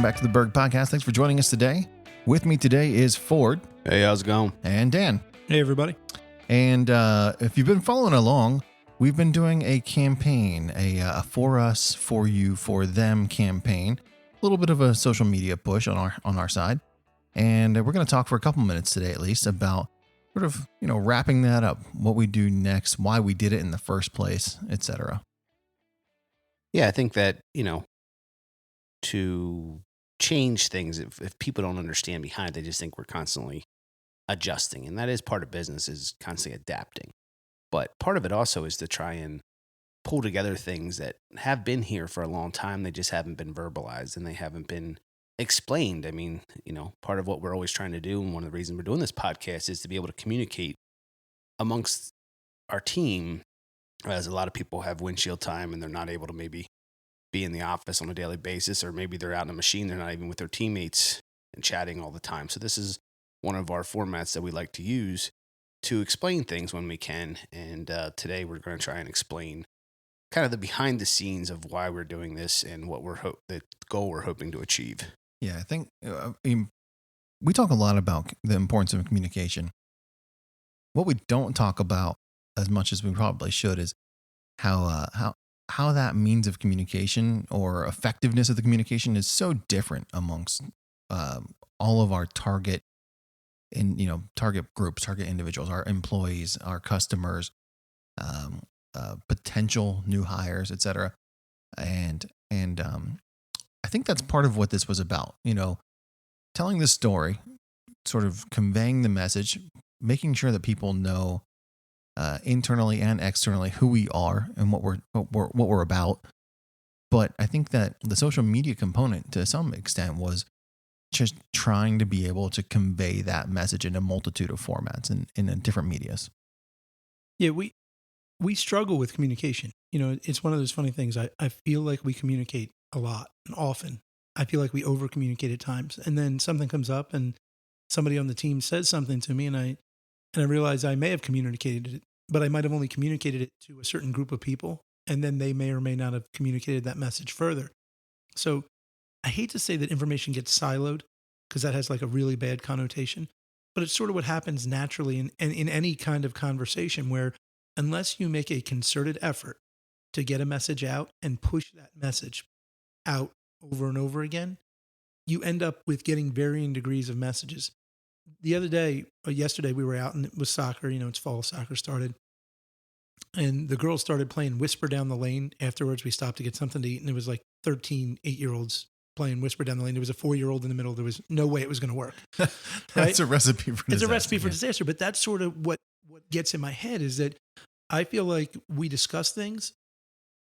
back to the Berg Podcast. Thanks for joining us today. With me today is Ford. Hey, how's it going? And Dan. Hey, everybody. And if you've been following along, we've been doing a campaign, a for us, for you, for them campaign. A little bit of a social media push on our side. And we're going to talk for a couple minutes today, at least, about sort of, wrapping that up, what we do next, why we did it in the first place, etc. Yeah, I think that, to change things, if people don't understand behind it, they just think we're constantly adjusting. And that is part of business, is constantly adapting. But part of it also is to try and pull together things that have been here for a long time. They just haven't been verbalized and they haven't been explained. I mean, part of what we're always trying to do, and one of the reasons we're doing this podcast, is to be able to communicate amongst our team, as a lot of people have windshield time and they're not able to maybe be in the office on a daily basis, or maybe they're out in a machine, they're not even with their teammates and chatting all the time. So this is one of our formats that we like to use to explain things when we can. And today we're going to try and explain kind of the behind the scenes of why we're doing this and what the goal we're hoping to achieve. Yeah, I think we talk a lot about the importance of communication. What we don't talk about as much as we probably should is how that means of communication or effectiveness of the communication is so different amongst all of our target groups, target individuals, our employees, our customers, potential new hires, etc. And I think that's part of what this was about. Telling this story, sort of conveying the message, making sure that people know internally and externally who we are and what we're about. But I think that the social media component, to some extent, was just trying to be able to convey that message in a multitude of formats and in different medias. Yeah, we struggle with communication. It's one of those funny things. I feel like we communicate a lot and often. I feel like we over communicate at times, and then something comes up and somebody on the team says something to me, and I realize I may have communicated it, but I might have only communicated it to a certain group of people, and then they may or may not have communicated that message further. So I hate to say that information gets siloed, because that has like a really bad connotation, but it's sort of what happens naturally in any kind of conversation, where unless you make a concerted effort to get a message out and push that message out over and over again, you end up with getting varying degrees of messages. The other day, yesterday, we were out and it was soccer. It's fall, soccer started. And the girls started playing Whisper Down the Lane. Afterwards, we stopped to get something to eat, and it was like 13 8-year-olds playing Whisper Down the Lane. There was a 4-year-old in the middle. There was no way it was going to work. That's right? a recipe for disaster. It's a recipe for disaster, but that's sort of what gets in my head, is that I feel like we discuss things,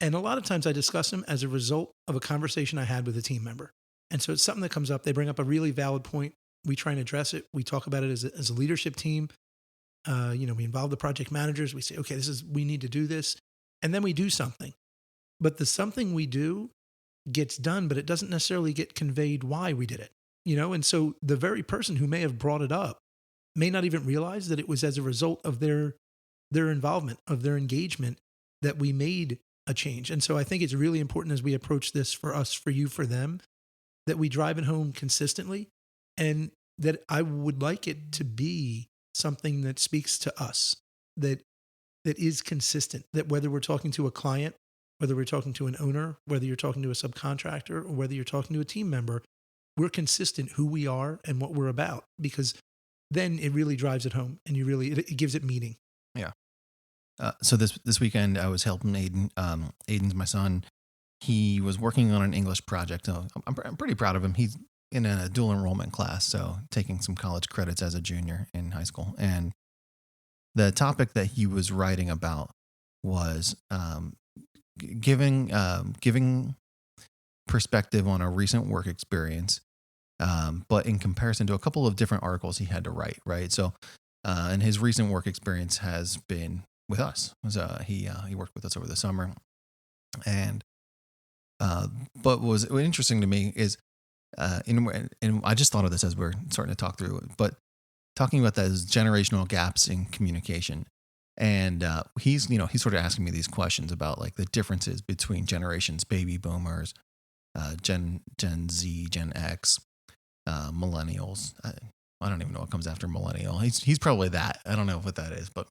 and a lot of times I discuss them as a result of a conversation I had with a team member. And so it's something that comes up. They bring up a really valid point. We try and address it. We talk about it as a leadership team. We involve the project managers. We say, okay, we need to do this. And then we do something. But the something we do gets done, but it doesn't necessarily get conveyed why we did it. And so the very person who may have brought it up may not even realize that it was as a result of their involvement, of their engagement, that we made a change. And so I think it's really important, as we approach this, for us, for you, for them, that we drive it home consistently, and that I would like it to be something that speaks to us, that is consistent, that whether we're talking to a client, whether we're talking to an owner, whether you're talking to a subcontractor, or whether you're talking to a team member, we're consistent who we are and what we're about, because then it really drives it home, and it gives it meaning. Yeah. So this weekend I was helping Aiden. Aiden's my son. He was working on an English project. So I'm pretty proud of him. He's in a dual enrollment class, so taking some college credits as a junior in high school. And the topic that he was writing about was giving perspective on a recent work experience, but in comparison to a couple of different articles he had to write. Right. So, and his recent work experience has been with us. He worked with us over the summer, and but what was interesting to me is, and I just thought of this as we're starting to talk through it, but talking about those generational gaps in communication. And he's sort of asking me these questions about like the differences between generations, baby boomers, Gen Z, Gen X, millennials. I don't even know what comes after millennial. He's probably that. I don't know what that is, but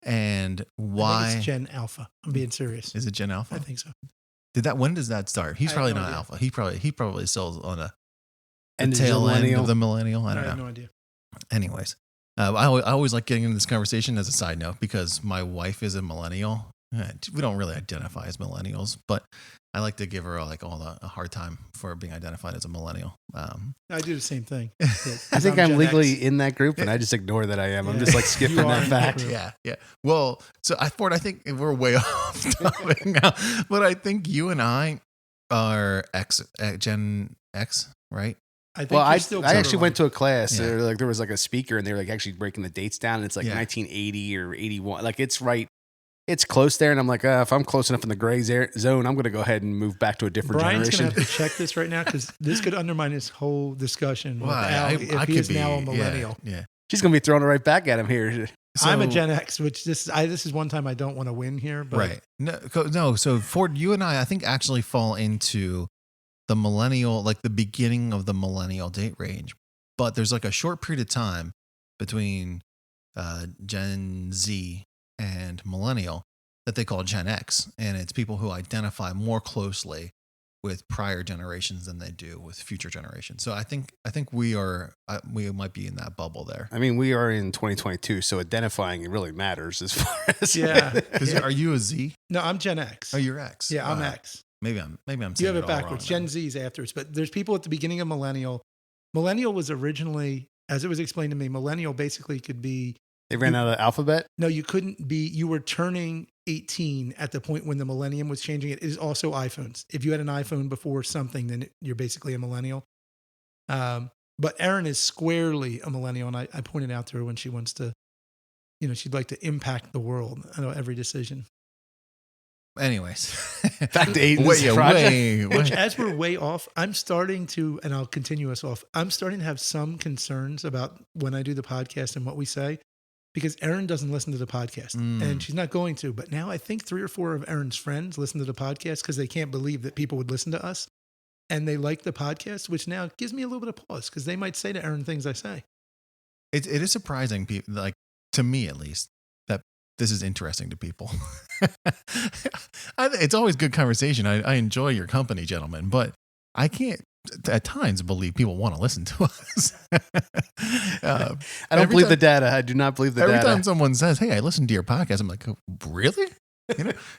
and I why think it's Gen Alpha. I'm being serious. is it Gen Alpha? I think so. When does that start? He's I have probably no not idea. Alpha. He probably still on the And is tail end millennial? of the millennial. I I don't have know. no idea. Anyways, I always like getting into this conversation as a side note because my wife is a millennial. We don't really identify as millennials, but I like to give her a hard time for being identified as a millennial. I do the same thing. I think I'm Gen legally X. in that group, and I just ignore that I am. I'm Yeah. just like skipping You are that in that fact. group. Yeah. Well, so I think we're way off topic now, but I think you and I are Gen X, right? I think Well, you're I still actually went to a class. Yeah. There was like a speaker, and they were like actually breaking the dates down. And it's like Yeah. 1980 or 81. Like it's right. It's close there, and I'm like, if I'm close enough in the gray zone, I'm going to go ahead and move back to a different Brian's generation. going to have to check this right now because this could undermine his whole discussion with Al if I he could is now a be- millennial. Yeah. She's going to be throwing it right back at him here. I'm a So- Gen X, which this is one time I don't want to win here. But Right. No. So Ford, you and I think actually fall into the millennial, like the beginning of the millennial date range. But there's like a short period of time between Gen Z and millennial that they call Gen X, and it's people who identify more closely with prior generations than they do with future generations. So I think we might be in that bubble there. I mean, we are in 2022, so identifying it really matters as far as Yeah. Are you a Z? No, I'm Gen X. Oh, you're X. Yeah, I'm X. Maybe I'm. You saying have it all backwards. wrong Gen Z is afterwards. But there's people at the beginning of millennial. Millennial was originally, as it was explained to me, millennial basically could be, They ran out of the alphabet. no, you couldn't be, you were turning 18 at the point when the millennium was changing. It is also iPhones. If you had an iPhone before something, then you're basically a millennial. But Erin is squarely a millennial. And I pointed out to her when she wants to, she'd like to impact the world. I know every decision. Anyways, Back to Aiden's project. Which, as we're way off, I'm starting to, and I'll continue us off, I'm starting to have some concerns about when I do the podcast and what we say, because Erin doesn't listen to the podcast and she's not going to. But now I think 3 or 4 of Erin's friends listen to the podcast because they can't believe that people would listen to us and they like the podcast, which now gives me a little bit of pause because they might say to Erin things I say. It is surprising, like to me at least, that this is interesting to people. It's always good conversation. I enjoy your company, gentlemen, but I can't at times believe people want to listen to us. I don't believe the data. I do not believe the every data. time someone says, "Hey, I listened to your podcast," I'm like, "Oh, really?"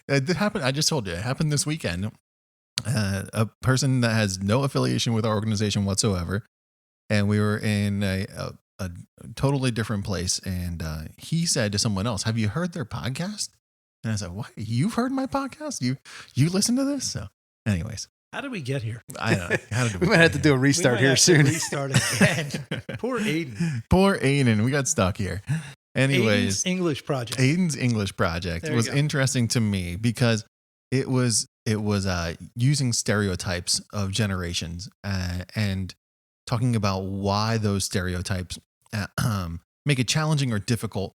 It happened. I just told you it happened this weekend. A person that has no affiliation with our organization whatsoever, and we were in a totally different place, and he said to someone else, "Have you heard their podcast?" And I said, "What? You've heard my podcast? You listen to this?" So, anyways, How did we get here? I don't know. How did We might have to do a We restart might here have to soon. Restart again. Poor Aiden. Poor Aiden. We got stuck here. Anyways, Aiden's English project. Aiden's English project There you was go. interesting to me because it was using stereotypes of generations and talking about why those stereotypes make it challenging or difficult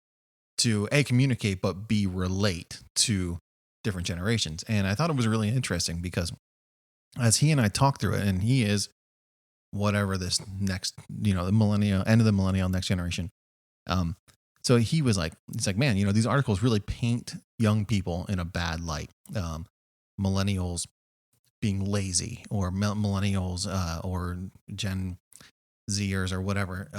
to A, communicate, but B, relate to different generations. And I thought it was really interesting because as he and I talked through it, and he is whatever this next, the millennial, end of the millennial, next generation. So he's like, man, these articles really paint young people in a bad light. Millennials being lazy, or millennials or Gen Zers or whatever,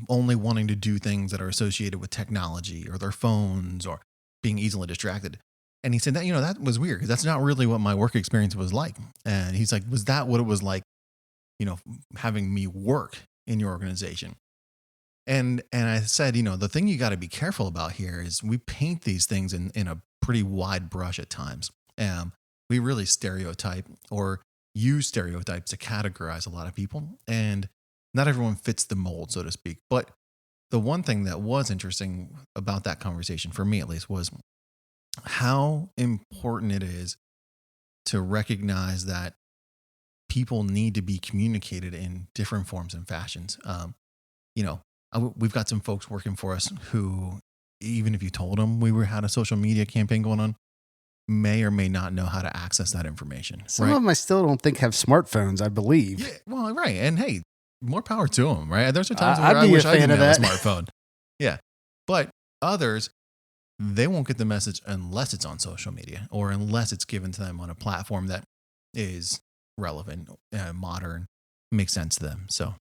only wanting to do things that are associated with technology or their phones or being easily distracted. And he said that, that was weird because that's not really what my work experience was like. And he's like, was that what it was like, having me work in your organization? And I said, the thing you got to be careful about here is we paint these things in a pretty wide brush at times. We really stereotype or use stereotypes to categorize a lot of people, and not everyone fits the mold, so to speak. But the one thing that was interesting about that conversation, for me at least, was how important it is to recognize that people need to be communicated in different forms and fashions. We've got some folks working for us who, even if you told them we had a social media campaign going on, may or may not know how to access that information. Some right? of them I still don't think have smartphones, I believe. Yeah, well, right. And hey, more power to them, right? There's times where I'd I be a wish I fan didn't of have a that. smartphone. Yeah. But others, they won't get the message unless it's on social media or unless it's given to them on a platform that is relevant, modern, makes sense to them. So,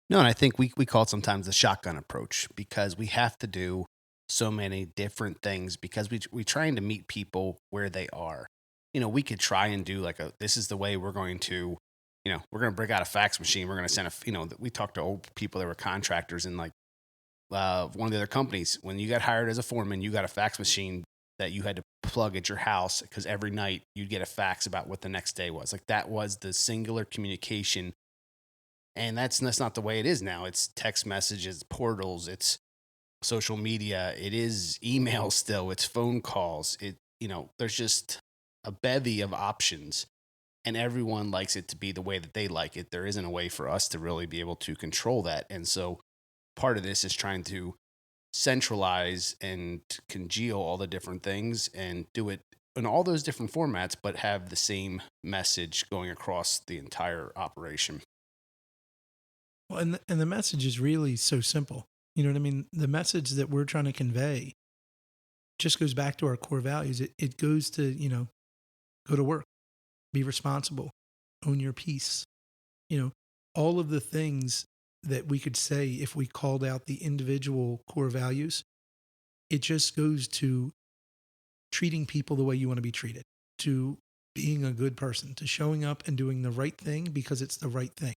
No, and I think we call it sometimes the shotgun approach because we have to do so many different things because we're trying to meet people where they are. We could try and do like this is the way we're going to, we're going to break out a fax machine. We're going to send we talked to old people that were contractors in like one of the other companies. When you got hired as a foreman, you got a fax machine that you had to plug at your house because every night you'd get a fax about what the next day was. Like that was the singular communication. And that's not the way it is now. It's text messages, portals, it's social media, it is email still, it's phone calls. There's just a bevy of options and everyone likes it to be the way that they like it. There isn't a way for us to really be able to control that. And so part of this is trying to centralize and congeal all the different things and do it in all those different formats, but have the same message going across the entire operation. Well, and the message is really so simple. You know what I mean? The message that we're trying to convey just goes back to our core values. It goes to, go to work, be responsible, own your peace. All of the things that we could say if we called out the individual core values, it just goes to treating people the way you want to be treated, to being a good person, to showing up and doing the right thing because it's the right thing.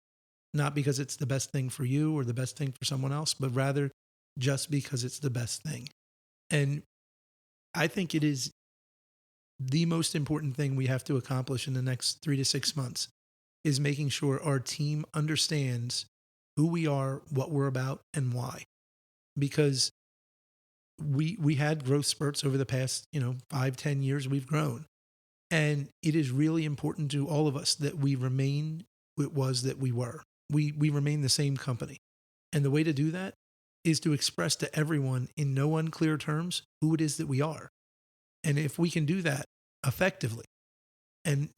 Not because it's the best thing for you or the best thing for someone else, but rather just because it's the best thing. And I think it is the most important thing we have to accomplish in the next 3 to 6 months is making sure our team understands who we are, what we're about, and why. Because we had growth spurts over the past, 5-10 years we've grown. And it is really important to all of us that we remain who it was that we were. We remain the same company. And the way to do that is to express to everyone in no unclear terms who it is that we are. And if we can do that effectively, and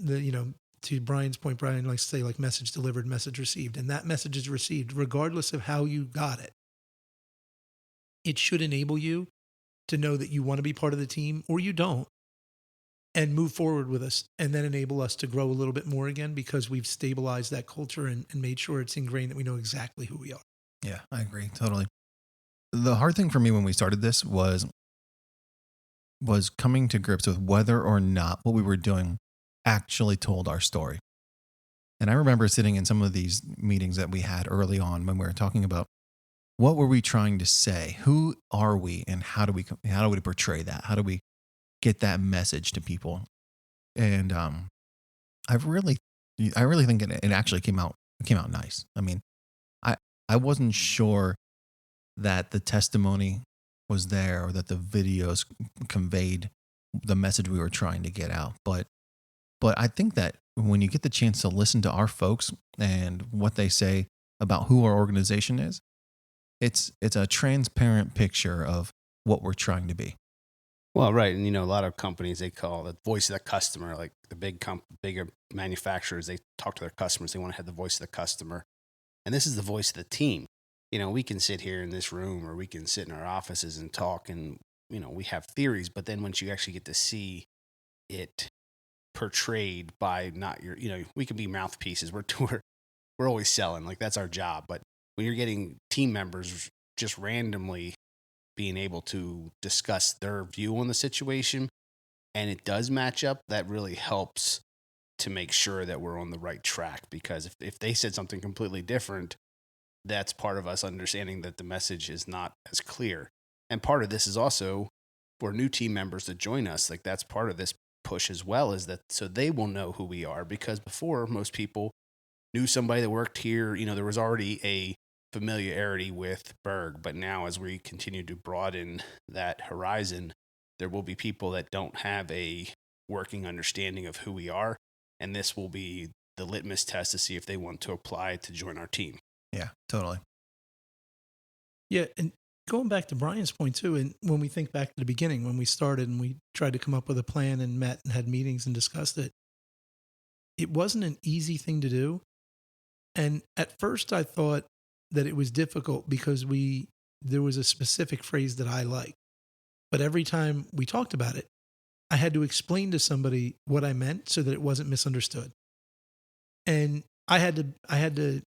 to Brian's point, Brian likes to say like message delivered, message received, and that message is received regardless of how you got it. It should enable you to know that you want to be part of the team or you don't, and move forward with us, and then enable us to grow a little bit more again because we've stabilized that culture and made sure it's ingrained that we know exactly who we are. yeah, I agree totally. The hard thing for me when we started this was coming to grips with whether or not what we were doing actually told our story. And I remember sitting in some of these meetings that we had early on when we were talking about what were we trying to say? Who are we, and how do we portray that? How do we get that message to people? And I really think it actually came out nice. I mean, I wasn't sure that the testimony was there or that the videos conveyed the message we were trying to get out. But I think that when you get the chance to listen to our folks and what they say about who our organization is, it's a transparent picture of what we're trying to be. Well, right. And, a lot of companies, they call the voice of the customer, like the bigger manufacturers, they talk to their customers. They want to have the voice of the customer. And this is the voice of the team. We can sit here in this room or we can sit in our offices and talk and, we have theories. But then once you actually get to see it portrayed by not your, we can be mouthpieces. We're always selling. Like that's our job. But when you're getting team members just randomly being able to discuss their view on the situation and it does match up, that really helps to make sure that we're on the right track. Because if they said something completely different, that's part of us understanding that the message is not as clear. And part of this is also for new team members to join us. Like that's part of this push as well, is that so they will know who we are. Because before, most people knew somebody that worked here. There was already a familiarity with Berg, but now as we continue to broaden that horizon, there will be people that don't have a working understanding of who we are, and this will be the litmus test to see if they want to apply to join our team. Yeah, totally. Yeah, and going back to Brian's point too, and when we think back to the beginning, when we started and we tried to come up with a plan and met and had meetings and discussed it, it wasn't an easy thing to do. And at first I thought that it was difficult because there was a specific phrase that I liked. But every time we talked about it, I had to explain to somebody what I meant so that it wasn't misunderstood. And I had to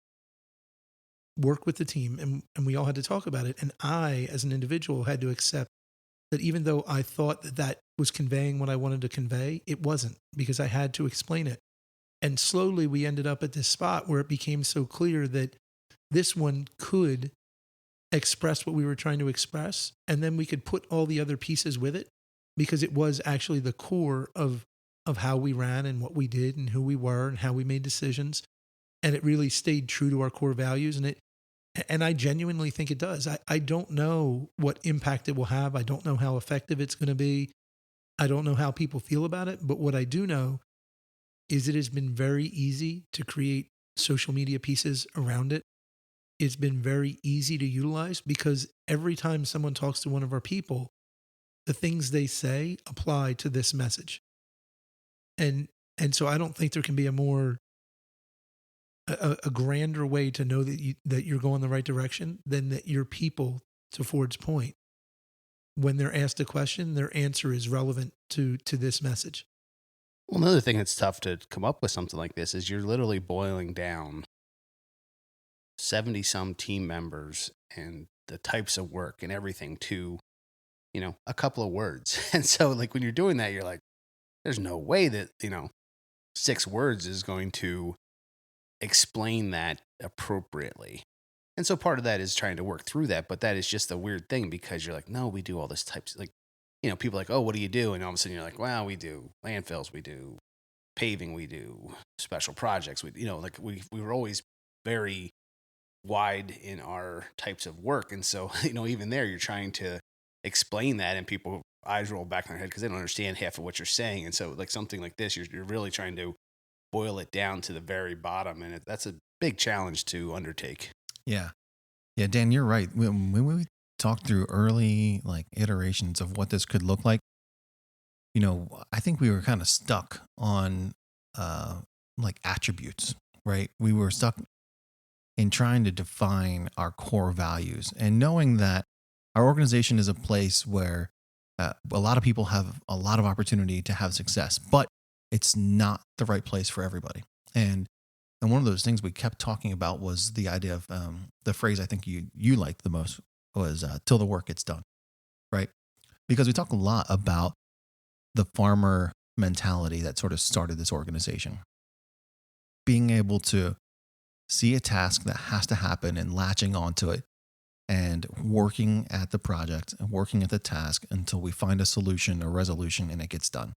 work with the team and we all had to talk about it. And I, as an individual, had to accept that even though I thought that that was conveying what I wanted to convey, it wasn't, because I had to explain it. And slowly we ended up at this spot where it became so clear that this one could express what we were trying to express. And then we could put all the other pieces with it, because it was actually the core of how we ran and what we did and who we were and how we made decisions. And it really stayed true to our core values. And I genuinely think it does. I don't know what impact it will have. I don't know how effective it's going to be. I don't know how people feel about it. But what I do know is it has been very easy to create social media pieces around it. It's been very easy to utilize, because every time someone talks to one of our people, the things they say apply to this message. And so I don't think there can be a grander way to know that you're going the right direction than that your people, to Ford's point, when they're asked a question, their answer is relevant to this message. Well, another thing that's tough to come up with something like this is you're literally boiling down 70 some team members and the types of work and everything to, a couple of words. And so like when you're doing that, you're like, there's no way that, 6 words is going to explain that appropriately. And so part of that is trying to work through that, but that is just a weird thing, because you're like, no, we do all this types, like, people are like, oh, what do you do? And all of a sudden you're like, well, we do landfills, we do paving, we do special projects. We were always very wide in our types of work. And so, even there, you're trying to explain that, and people eyes roll back in their head because they don't understand half of what you're saying. And so like something like this, you're really trying to boil it down to the very bottom. And that's a big challenge to undertake. Yeah. Yeah, Dan, you're right. When we talked through early iterations of what this could look like, I think we were kind of stuck on attributes, right? We were stuck in trying to define our core values, and knowing that our organization is a place where a lot of people have a lot of opportunity to have success, but it's not the right place for everybody. And one of those things we kept talking about was the idea of the phrase I think you liked the most was till the work gets done, right? Because we talk a lot about the farmer mentality that sort of started this organization. Being able to see a task that has to happen and latching onto it and working at the project and working at the task until we find a solution or resolution and it gets done.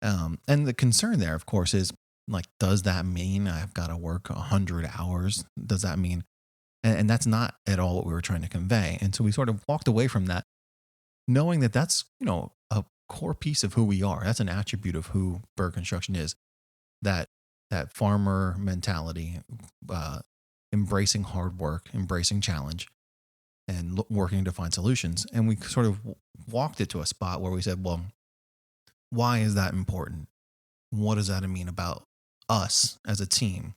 And the concern there, of course, is does that mean I've got to work 100 hours? Does that mean, and that's not at all what we were trying to convey. And so we sort of walked away from that, knowing that that's, a core piece of who we are. That's an attribute of who Berg Construction is, that farmer mentality, embracing hard work, embracing challenge, and working to find solutions. And we sort of walked it to a spot where we said, well, why is that important? What does that mean about us as a team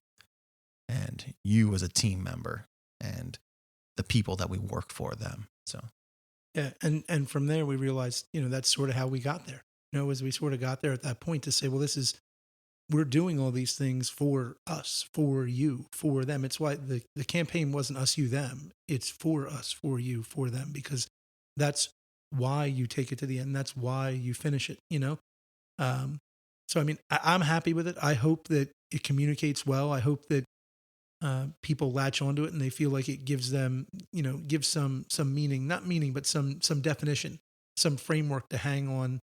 and you as a team member and the people that we work for them? So, yeah. And from there, we realized, that's sort of how we got there, as we sort of got there at that point to say, well, we're doing all these things for us, for you, for them. It's why the campaign wasn't us, you, them. It's for us, for you, for them, because that's why you take it to the end. That's why you finish it, So, I mean, I'm happy with it. I hope that it communicates well. I hope that people latch onto it and they feel like it gives them, gives some meaning, not meaning, but some definition, some framework to hang on,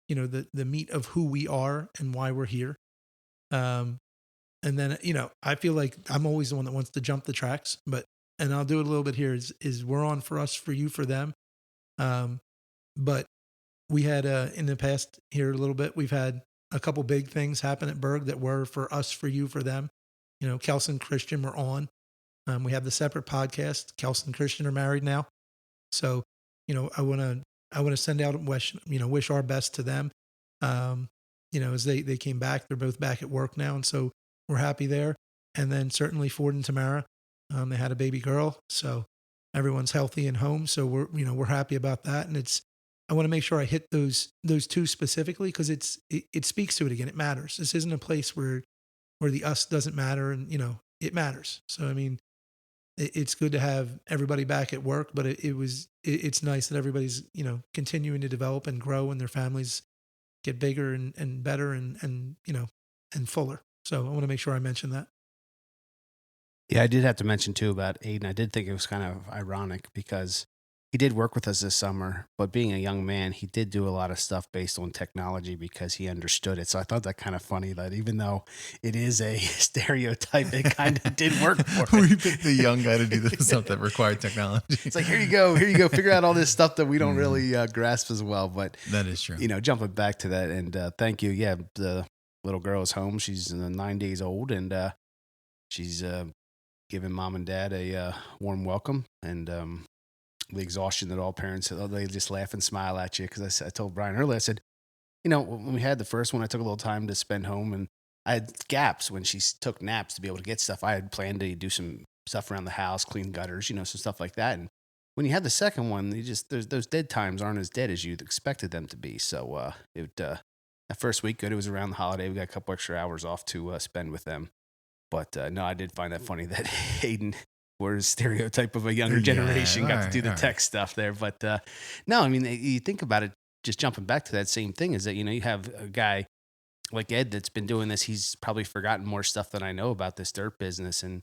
the meat of who we are and why we're here. And then, I feel like I'm always the one that wants to jump the tracks, and I'll do it a little bit here is we're on for us, for you, for them. But we had, in the past here a little bit, we've had a couple big things happen at Berg that were for us, for you, for them. Kelsey and Christian were on. We have the separate podcast. Kelsey and Christian are married now. So, I want to send out and wish our best to them. As they came back, they're both back at work now. And so we're happy there. And then certainly Ford and Tamara, they had a baby girl. So everyone's healthy and home. So we're happy about that. And I want to make sure I hit those two specifically because it speaks to it again. It matters. This isn't a place where the us doesn't matter, and it matters. So I mean, it's good to have everybody back at work, but it's nice that everybody's continuing to develop and grow, and their families get bigger and better and fuller. So I want to make sure I mention that. Yeah, I did have to mention too about Aiden. I did think it was kind of ironic because he did work with us this summer, but being a young man, he did do a lot of stuff based on technology because he understood it. So I thought that kind of funny that even though it is a stereotype, it kind of did work for We it. picked the young guy to do the stuff that required technology. It's like, here you go, figure out all this stuff that we don't really grasp as well. But, That is true. jumping back to that, and thank you. Yeah, the little girl is home. She's 9 days old, and she's giving mom and dad a warm welcome, and the exhaustion that all parents, they just laugh and smile at you. Because I told Brian earlier, I said, when we had the first one, I took a little time to spend home, and I had gaps when she took naps to be able to get stuff. I had planned to do some stuff around the house, clean gutters, some stuff like that. And when you have the second one, those dead times aren't as dead as you'd expected them to be. So that first week, good. It was around the holiday. We got a couple extra hours off to spend with them. But no, I did find that funny that Hayden, we're a stereotype of a younger generation, got to do the tech stuff there. But no, I mean, you think about it, just jumping back to that same thing is that, you have a guy like Ed that's been doing this. He's probably forgotten more stuff than I know about this dirt business. And,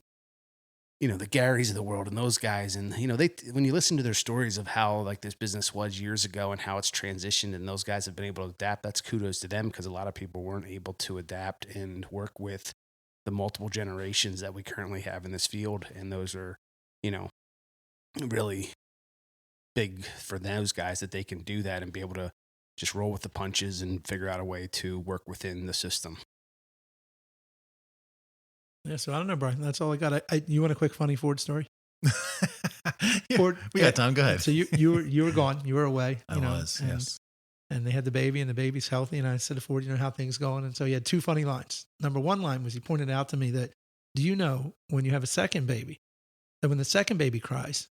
the Garys of the world and those guys. And, when you listen to their stories of how like this business was years ago and how it's transitioned and those guys have been able to adapt, that's kudos to them because a lot of people weren't able to adapt and work with the multiple generations that we currently have in this field. And those are, really big for those guys that they can do that and be able to just roll with the punches and figure out a way to work within the system. Yeah. So I don't know, Brian, that's all I got. You want a quick funny Ford story? Yeah, Ford, we got time. Go ahead. So you were gone. You were away. I was, yes. And they had the baby, and the baby's healthy. And I said to Ford, how things going? And so he had two funny lines. Number one line was he pointed out to me that, do you know when you have a second baby, that when the second baby cries,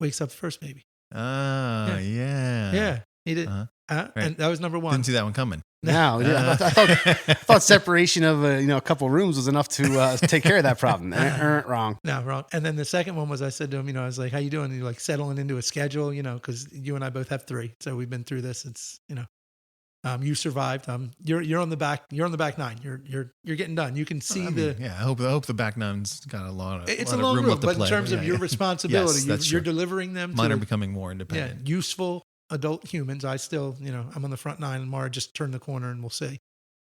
wakes up the first baby? Oh, yeah. Yeah, he did. Right. And that was number one. Didn't see that one coming. No, I thought separation of a couple of rooms was enough to take care of that problem. Wrong. No, wrong. And then the second one was I said to him, I was like, how you doing? And you're like settling into a schedule, because you and I both have 3. So we've been through this. It's, you survived. You're on the back 9. You're getting done. You can see I hope the back nine's got a lot of it's lot a long of room room, left to but play. in terms of your responsibility, Yes, you're true. delivering them Mine to are becoming more independent. useful adult humans. I still, I'm on the front 9 and Mara just turned the corner and we'll see.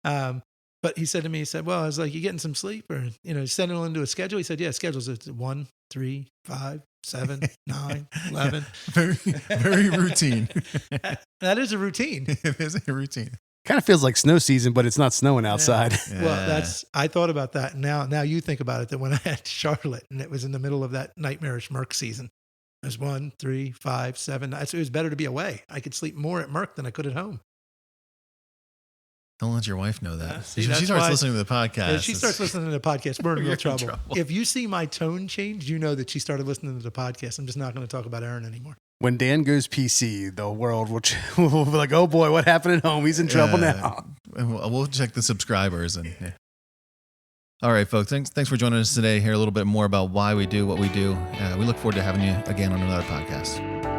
But he said to me, well, I was like, you getting some sleep or, settling into a schedule? He said, yeah, schedules. It's 1, 3, 5, 7, 9, 11. Very, very routine. That is a routine. It is a routine. Kind of feels like snow season, but it's not snowing outside. Yeah. Well, I thought about that. Now you think about it, that when I had Charlotte and it was in the middle of that nightmarish Merck season, it was 1, 3, 5, 7. It was better to be away. I could sleep more at Merck than I could at home. Don't let your wife know that. See, She that's starts why- listening to the podcast. If she starts listening to the podcast, we're in You're real in trouble. trouble. If you see my tone change, you know that she started listening to the podcast. I'm just not going to talk about Aaron anymore. When Dan goes PC, the world will be like, oh boy, what happened at home? He's in trouble now. And we'll check the subscribers and. Yeah. All right, folks. Thanks for joining us today. Hear a little bit more about why we do what we do. We look forward to having you again on another podcast.